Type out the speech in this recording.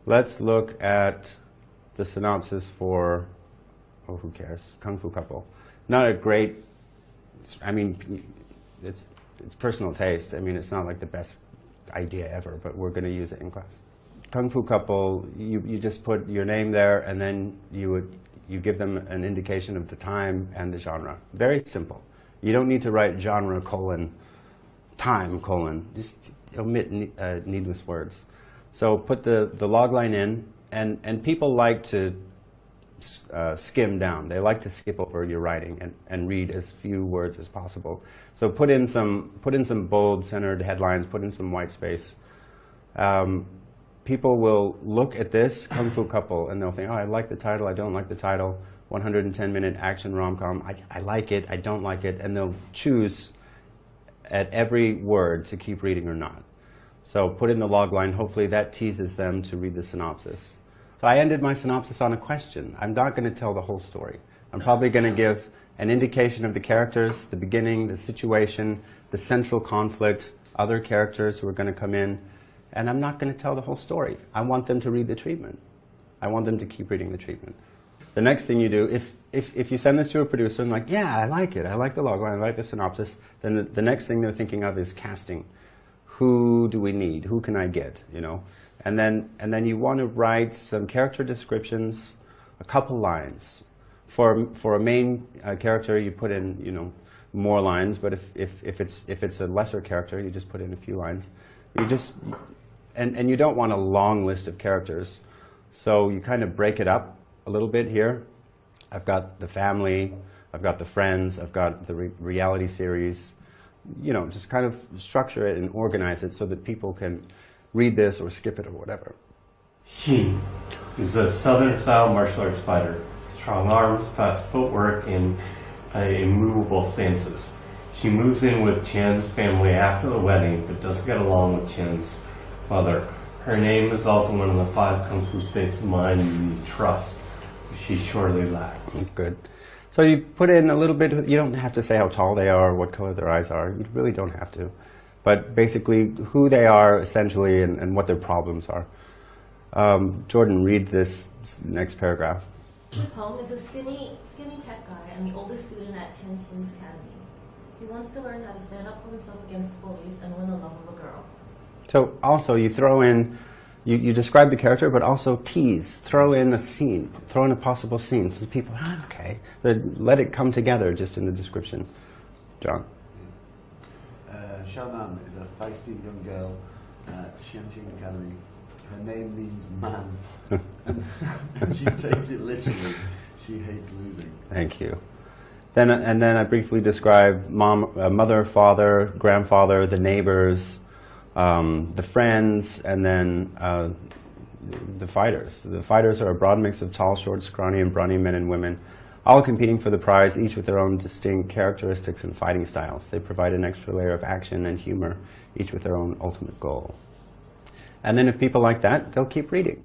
Let's look at the synopsis for, oh, who cares, Kung Fu Couple. Not a great, I mean, it's personal taste. I mean, it's not like the best idea ever, but we're going to use it in class. Kung Fu Couple, you just put your name there, and then you give them an indication of the time and the genre. Very simple. You don't need to write genre colon time colon. Just omit needless words. So put the logline in, and people like to skim down. They like to skip over your writing and read as few words as possible. So put in some bold centered headlines. Put in some white space. People will look at this Kung Fu Couple and they'll think, oh, I like the title, I don't like the title. 110-minute action rom-com. I like it, I don't like it, and they'll choose at every word to keep reading or not. So put in the log line. Hopefully that teases them to read the synopsis. So I ended my synopsis on a question. I'm not going to tell the whole story. I'm probably going to give an indication of the characters, the beginning, the situation, the central conflict, other characters who are going to come in, and I'm not going to tell the whole story. I want them to read the treatment. I want them to keep reading the treatment. The next thing you do, if you send this to a producer and like, yeah, I like it, I like the logline, I like the synopsis, then the next thing they're thinking of is casting. Who do we need? Who can I get? You know, and then you want to write some character descriptions, a couple lines. For a main character, you put in more lines. But if it's a lesser character, you just put in a few lines. And you don't want a long list of characters, so you kind of break it up a little bit here. I've got the family, I've got the friends, I've got the reality series. Just kind of structure it and organize it so that people can read this or skip it or whatever. Xin is a Southern-style martial arts fighter. Strong arms, fast footwork, and immovable stances. She moves in with Qian's family after the wedding, but doesn't get along with Qian's mother. Her name is also one of the 5 Kung Fu states of mind you need trust, which she surely lacks. Good. So you put in a little bit, you don't have to say how tall they are or what color their eyes are. You really don't have to. But basically who they are essentially and what their problems are. Jordan, read this next paragraph. Peng is a skinny tech guy and the oldest student at Chen Xin's academy. He wants to learn how to stand up for himself against bullies and win the love of a girl. So also you throw in, you describe the character, but also tease. Throw in a scene. Throw in a possible scene so people, okay. So let it come together just in the description. John. Xiaonan is a feisty young girl at Xianxin Academy. Her name means man, and she takes it literally. She hates losing. Thank you. Then I briefly describe mother, father, grandfather, the neighbors, the friends, and then the fighters. The fighters are a broad mix of tall, short, scrawny, and brawny men and women, all competing for the prize, each with their own distinct characteristics and fighting styles. They provide an extra layer of action and humor, each with their own ultimate goal. And then if people like that, they'll keep reading.